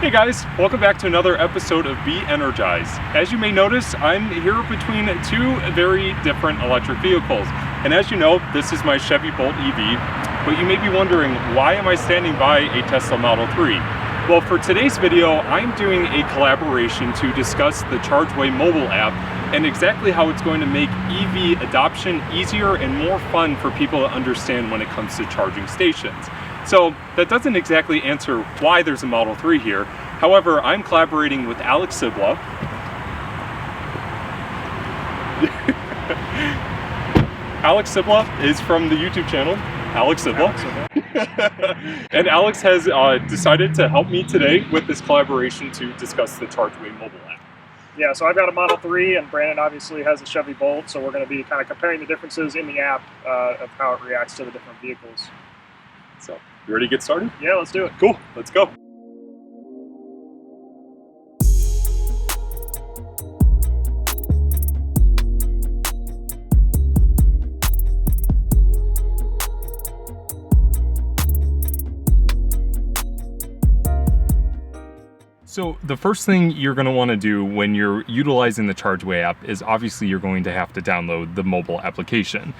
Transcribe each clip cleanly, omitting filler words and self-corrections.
Hey guys, welcome back to another episode of Be Energized. As you may notice, I'm here between two very different electric vehicles. And as you know, this is my Chevy Bolt EV, but you may be wondering, why am I standing by a Tesla Model 3? Well, for today's video, I'm doing a collaboration to discuss the Chargeway mobile app and exactly how it's going to make EV adoption easier and more fun for people to understand when it comes to charging stations. So that doesn't exactly answer why there's a Model 3 here. However, I'm collaborating with Sibila. Sibila is from the YouTube channel, Sibila. And Alex has decided to help me today with this collaboration to discuss the Chargeway mobile app. Yeah, so I've got a Model 3 and Brandon obviously has a Chevy Bolt, so we're going to be kind of comparing the differences in the app of how it reacts to the different vehicles. So, you ready to get started? Yeah, let's do it. Cool, let's go. So the first thing you're going to want to do when you're utilizing the Chargeway app is obviously you're going to have to download the mobile application.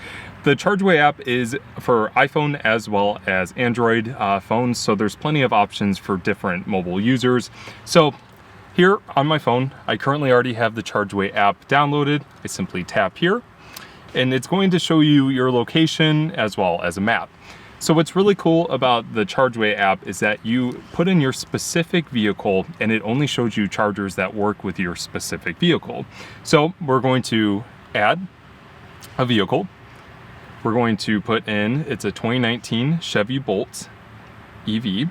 The Chargeway app is for iPhone as well as Android phones, so there's plenty of options for different mobile users. So here on my phone, I currently already have the Chargeway app downloaded. I simply tap here, and it's going to show you your location as well as a map. So what's really cool about the Chargeway app is that you put in your specific vehicle and it only shows you chargers that work with your specific vehicle. So we're going to add a vehicle. We're going to put in, it's a 2019 Chevy Bolt EV.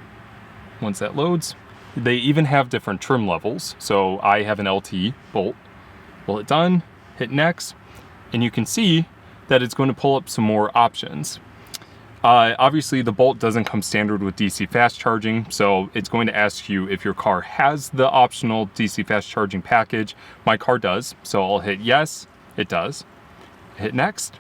Once that loads, they even have different trim levels. So I have an LT Bolt. Well, it's done, hit next, and you can see that it's going to pull up some more options. Obviously the Bolt doesn't come standard with DC fast charging, so it's going to ask you if your car has the optional DC fast charging package. My car does, so I'll hit yes, it does. Hit next.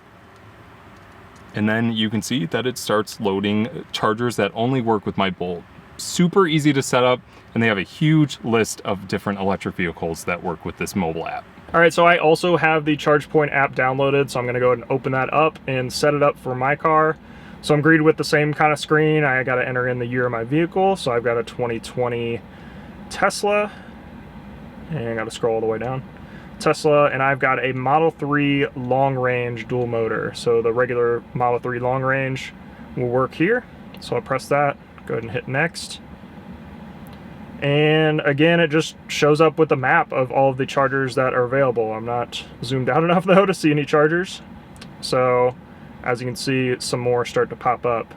And then you can see that it starts loading chargers that only work with my Bolt. Super easy to set up, and they have a huge list of different electric vehicles that work with this mobile app. All right, so I also have the ChargePoint app downloaded, so I'm gonna go ahead and open that up and set it up for my car. So I'm greeted with the same kind of screen. I got to enter in the year of my vehicle. So I've got a 2020 Tesla, and I got to scroll all the way down. Tesla, and I've got a Model 3 long range dual motor. So the regular Model 3 long range will work here. So I'll press that, go ahead and hit next. And again, it just shows up with a map of all of the chargers that are available. I'm not zoomed out enough though to see any chargers. So as you can see, some more start to pop up.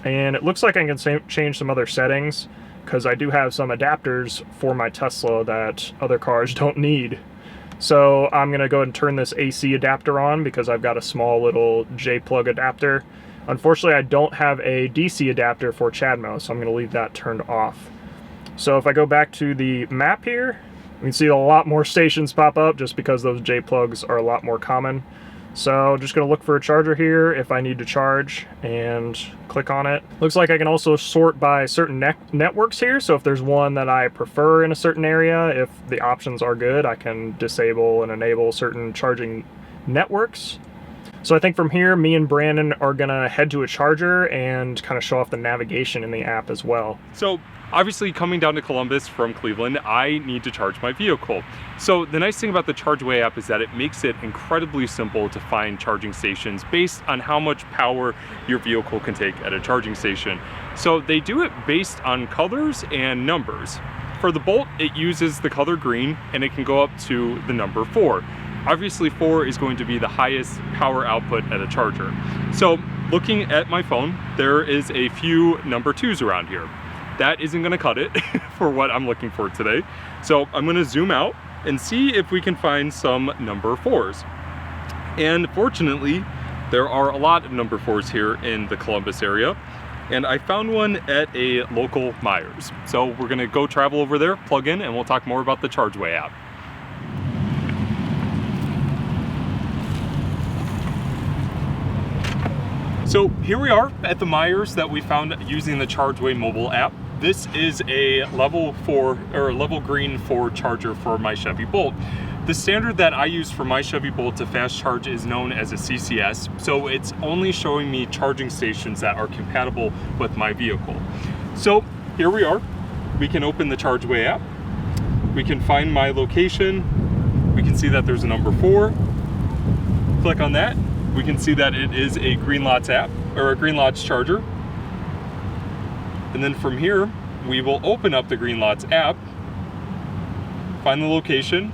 And it looks like I can change some other settings because I do have some adapters for my Tesla that other cars don't need. So I'm gonna go ahead and turn this AC adapter on because I've got a small little J-plug adapter. Unfortunately, I don't have a DC adapter for CHAdeMO, so I'm gonna leave that turned off. So if I go back to the map here, we can see a lot more stations pop up just because those J-plugs are a lot more common. So just going to look for a charger here if I need to charge and click on it. Looks like I can also sort by certain networks here. So if there's one that I prefer in a certain area, if the options are good, I can disable and enable certain charging networks. So I think from here, me and Brandon are going to head to a charger and kind of show off the navigation in the app as well. So obviously coming down to Columbus from Cleveland, I need to charge my vehicle. So the nice thing about the Chargeway app is that it makes it incredibly simple to find charging stations based on how much power your vehicle can take at a charging station. So they do it based on colors and numbers. For the Bolt, it uses the color green and it can go up to the number 4. Obviously 4 is going to be the highest power output at a charger. So looking at my phone, there is a few number 2s around here. That isn't gonna cut it for what I'm looking for today. So I'm gonna zoom out and see if we can find some number 4s. And fortunately, there are a lot of number 4s here in the Columbus area. And I found one at a local Myers. So we're gonna go travel over there, plug in, and we'll talk more about the Chargeway app. So here we are at the Myers that we found using the Chargeway mobile app. this is a level 4 or level green 4 charger for my Chevy Bolt. The standard that I use for my Chevy Bolt to fast charge is known as a CCS, so it's only showing me charging stations that are compatible with my vehicle. So here we are. We can open the Chargeway app. We can find my location. We can see that there's a number 4. Click on that. We can see that it is a Greenlots app, or a Greenlots charger. And then from here, we will open up the Greenlots app, find the location,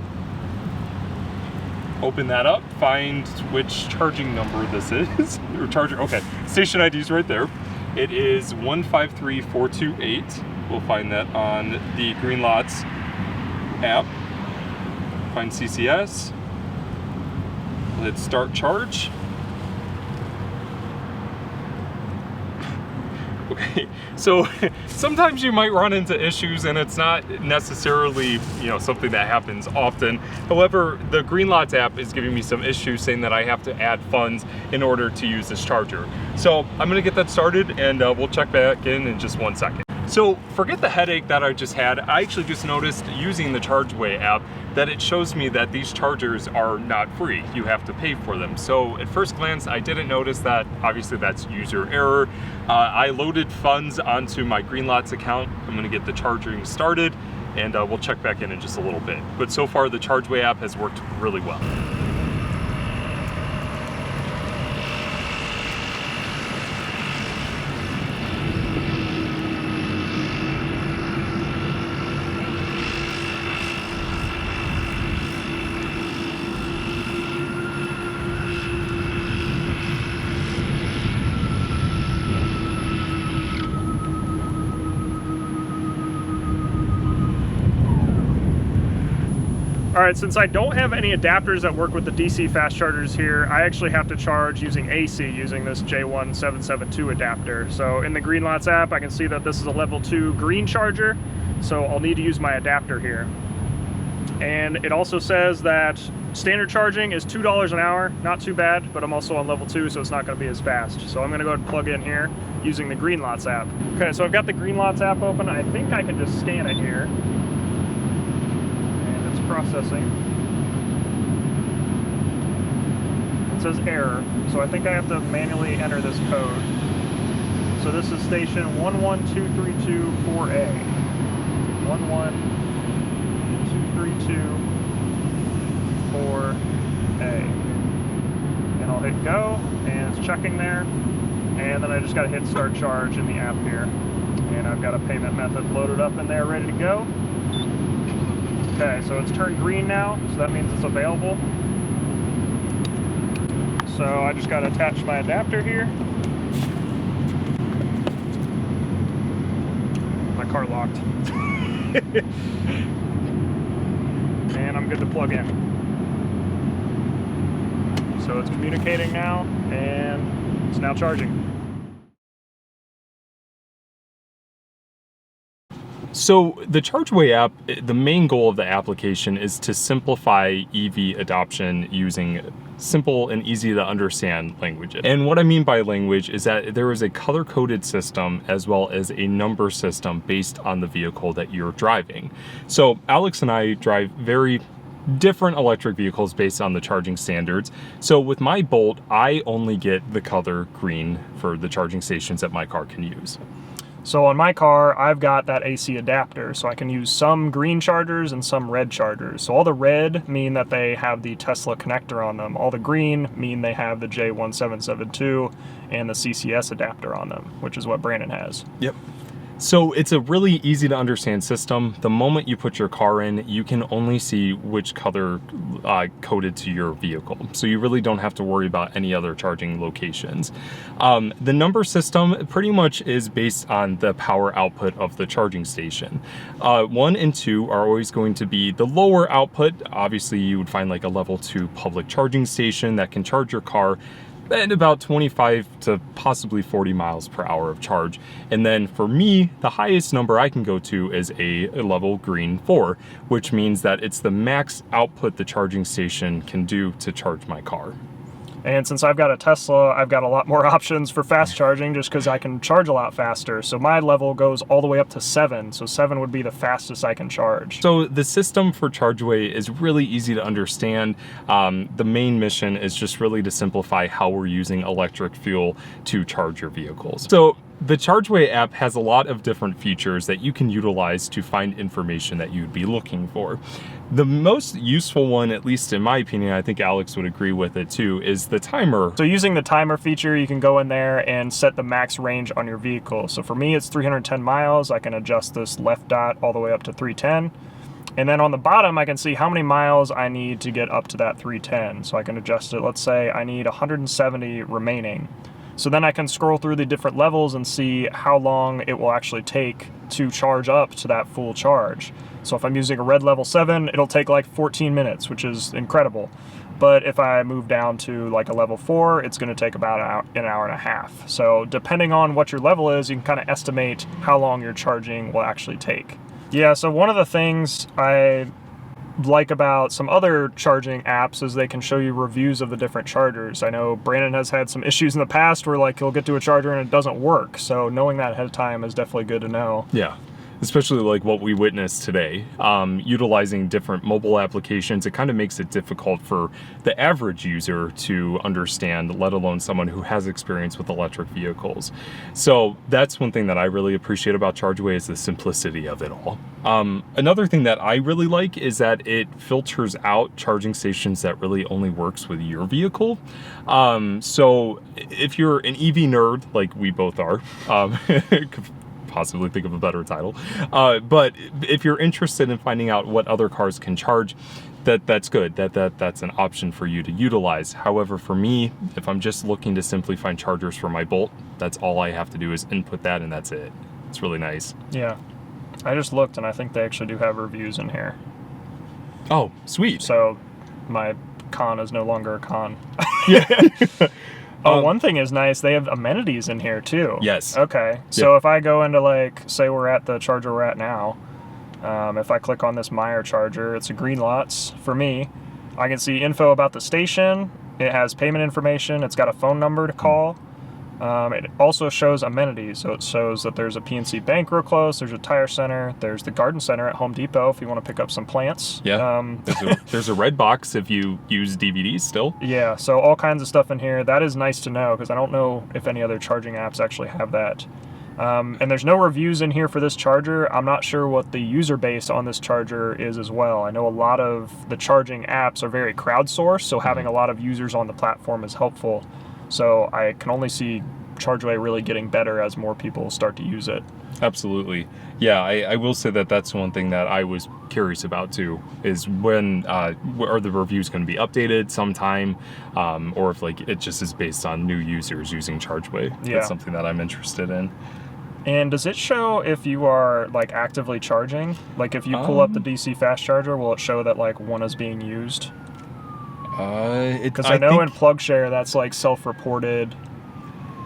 open that up, find which charging number this is, or charger, okay, station ID is right there. It is 153428. We'll find that on the Greenlots app. Find CCS. Let's start charge. Okay, so sometimes you might run into issues and it's not necessarily, something that happens often. However, the Greenlots app is giving me some issues saying that I have to add funds in order to use this charger. So I'm gonna get that started and we'll check back in just 1 second. So forget the headache that I just had. I actually just noticed using the Chargeway app that it shows me that these chargers are not free. You have to pay for them. So at first glance, I didn't notice that. Obviously that's user error. I loaded funds onto my Greenlots account. I'm gonna get the charging started and we'll check back in just a little bit. But so far the Chargeway app has worked really well. All right, since I don't have any adapters that work with the DC fast chargers here, I actually have to charge using AC using this J1772 adapter. So in the Greenlots app, I can see that this is a level 2 green charger, so I'll need to use my adapter here. And it also says that standard charging is $2 an hour, not too bad, but I'm also on level 2, so it's not gonna be as fast. So I'm gonna go ahead and plug in here using the Greenlots app. Okay, so I've got the Greenlots app open. I think I can just scan it here. Processing. It says error, so I think I have to manually enter this code. So this is station 112324A. 11232-4A. And I'll hit go, and it's checking there. And then I just got to hit start charge in the app here. And I've got a payment method loaded up in there, ready to go. Okay, so it's turned green now, so that means it's available. So I just got to attach my adapter here. My car locked. And I'm good to plug in. So it's communicating now, and it's now charging. So the Chargeway app, the main goal of the application is to simplify EV adoption using simple and easy to understand languages. And what I mean by language is that there is a color-coded system as well as a number system based on the vehicle that you're driving. So Alex and I drive very different electric vehicles based on the charging standards. So with my Bolt, I only get the color green for the charging stations that my car can use. So on my car, I've got that AC adapter, so I can use some green chargers and some red chargers. So all the red mean that they have the Tesla connector on them. All the green mean they have the J1772 and the CCS adapter on them, which is what Brandon has. Yep. So it's a really easy to understand system. The moment you put your car in, you can only see which color coded to your vehicle. So you really don't have to worry about any other charging locations. The number system pretty much is based on the power output of the charging station. 1 and 2 are always going to be the lower output. Obviously you would find like a level 2 public charging station that can charge your car at about 25 to possibly 40 miles per hour of charge. And then for me, the highest number I can go to is a level green 4, which means that it's the max output the charging station can do to charge my car. And since I've got a Tesla, I've got a lot more options for fast charging just because I can charge a lot faster. So my level goes all the way up to 7. So 7 would be the fastest I can charge. So the system for Chargeway is really easy to understand. The main mission is just really to simplify how we're using electric fuel to charge your vehicles. So the Chargeway app has a lot of different features that you can utilize to find information that you'd be looking for. The most useful one, at least in my opinion, I think Alex would agree with it too, is the timer. So using the timer feature, you can go in there and set the max range on your vehicle. So for me, it's 310 miles. I can adjust this left dot all the way up to 310. And then on the bottom, I can see how many miles I need to get up to that 310. So I can adjust it. Let's say I need 170 remaining. So then I can scroll through the different levels and see how long it will actually take to charge up to that full charge. So if I'm using a red level 7, it'll take like 14 minutes, which is incredible. But if I move down to like a level 4, it's going to take about an hour and a half. So depending on what your level is, you can kind of estimate how long your charging will actually take. Yeah, so one of the things I like about some other charging apps is they can show you reviews of the different chargers. I know Brandon has had some issues in the past where like he'll get to a charger and it doesn't work. So knowing that ahead of time is definitely good to know. Yeah. Especially like what we witnessed today, utilizing different mobile applications, it kind of makes it difficult for the average user to understand, let alone someone who has experience with electric vehicles. So that's one thing that I really appreciate about Chargeway is the simplicity of it all. Another thing that I really like is that it filters out charging stations that really only works with your vehicle. So if you're an EV nerd, like we both are, possibly think of a better title. But if you're interested in finding out what other cars can charge, that's good. That's an option for you to utilize. However, for me, if I'm just looking to simply find chargers for my Bolt, that's all I have to do is input that and that's it. It's really nice. Yeah. I just looked and I think they actually do have reviews in here. Oh, sweet. So my con is no longer a con. Yeah. Oh, one thing is nice, they have amenities in here too. Yes. Okay, so if I go into like, say we're at the charger we're at now, if I click on this Meyer charger, it's a green lots for me. I can see info about the station, it has payment information, it's got a phone number to call. It also shows amenities, so it shows that there's a PNC Bank real close, there's a tire center, there's the garden center at Home Depot if you want to pick up some plants. Yeah, there's a red box if you use DVDs still. Yeah, so all kinds of stuff in here. That is nice to know because I don't know if any other charging apps actually have that. And there's no reviews in here for this charger. I'm not sure what the user base on this charger is as well. I know a lot of the charging apps are very crowdsourced, so having a lot of users on the platform is helpful. So I can only see Chargeway really getting better as more people start to use it. Absolutely. Yeah, I will say that that's one thing that I was curious about too, is when are the reviews going to be updated sometime, or if like it just is based on new users using Chargeway. Yeah. That's something that I'm interested in. And does it show if you are like actively charging? Like if you pull up the DC fast charger, will it show that like one is being used? Because I know in PlugShare that's like self-reported.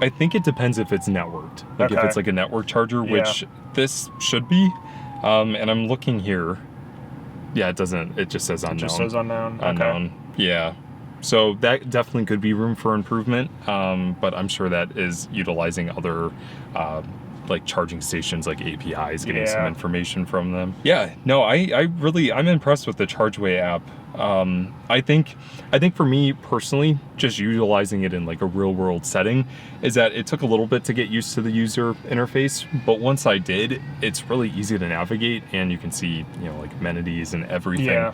I think it depends if it's networked. Like if it's like a network charger, which this should be. And I'm looking here. Yeah, it doesn't. It just says unknown. It just says unknown. Unknown. Okay. Yeah. So that definitely could be room for improvement. But I'm sure that is utilizing other like charging stations, like APIs, getting some information from them. Yeah. No, I'm impressed with the Chargeway app. I think for me personally, just utilizing it in like a real world setting is that it took a little bit to get used to the user interface, but once I did, it's really easy to navigate and you can see, like amenities and everything. Yeah.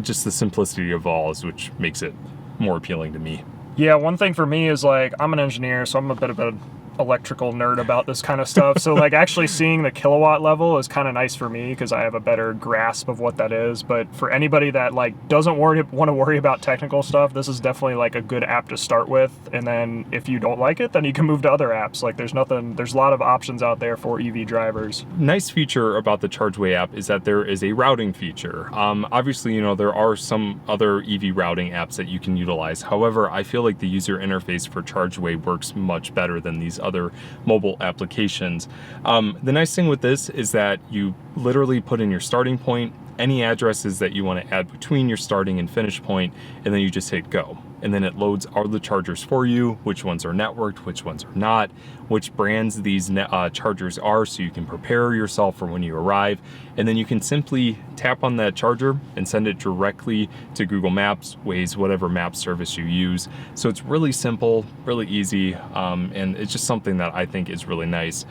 Just the simplicity of all is which makes it more appealing to me. Yeah, one thing for me is like, I'm an engineer, so I'm a bit of an electrical nerd about this kind of stuff. So like actually seeing the kilowatt level is kind of nice for me because I have a better grasp of what that is. But for anybody that like doesn't want to worry about technical stuff, this is definitely like a good app to start with. And then if you don't like it, then you can move to other apps. Like there's a lot of options out there for EV drivers. Nice feature about the Chargeway app is that there is a routing feature. Obviously, there are some other EV routing apps that you can utilize. However, I feel like the user interface for Chargeway works much better than these other mobile applications. The nice thing with this is that you literally put in your starting point, any addresses that you want to add between your starting and finish point, and then you just hit go. and then it loads all the chargers for you, which ones are networked, which ones are not, which brands these chargers are, so you can prepare yourself for when you arrive. And then you can simply tap on that charger and send it directly to Google Maps, Waze, whatever map service you use. So it's really simple, really easy, and it's just something that I think is really nice.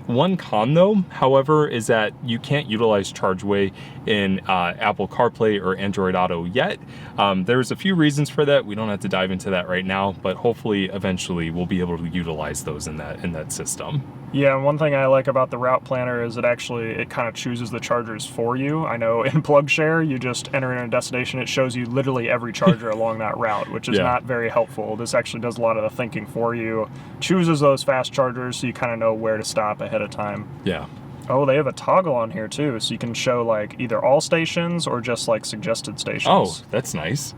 One con though, however, is that you can't utilize Chargeway in Apple CarPlay or Android Auto yet. There's a few reasons for that. We don't have to dive into that right now, but hopefully eventually we'll be able to utilize those in that system. Yeah, and one thing I like about the route planner is it kind of chooses the chargers for you. I know in PlugShare, you just enter in a destination, it shows you literally every charger along that route, which is not very helpful. This actually does a lot of the thinking for you, chooses those fast chargers so you kind of know where to stop ahead of time. Yeah. Oh, they have a toggle on here too, so you can show like either all stations or just like suggested stations. Oh, that's nice.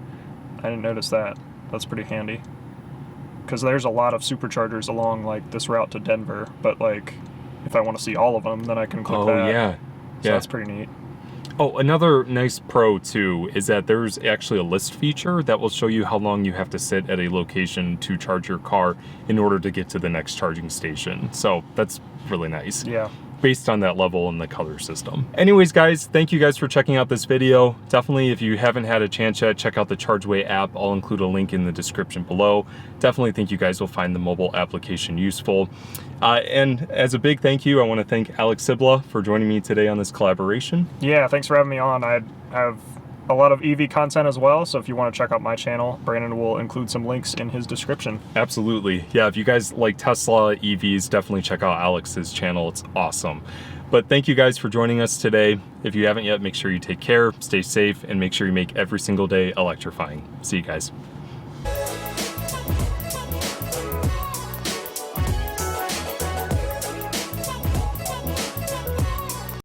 I didn't notice that. That's pretty handy. Because there's a lot of superchargers along like this route to Denver, but like if I want to see all of them, then I can click that. Oh yeah, So that's pretty neat. Oh, another nice pro too is that there's actually a list feature that will show you how long you have to sit at a location to charge your car in order to get to the next charging station. So that's really nice. Yeah. Based on that level and the color system. Anyways, guys, thank you guys for checking out this video. Definitely, if you haven't had a chance yet, check out the Chargeway app. I'll include a link in the description below. Definitely think you guys will find the mobile application useful. And as a big thank you, I want to thank Alex Sibila for joining me today on this collaboration. Yeah, thanks for having me on. I have a lot of EV content as well, so if you want to check out my channel, Brandon will include some links in his description. Absolutely. Yeah, if you guys like Tesla EVs, definitely check out Alex's channel. It's awesome. But thank you guys for joining us today. If you haven't yet, make sure you take care, stay safe, and make sure you make every single day electrifying. See you guys.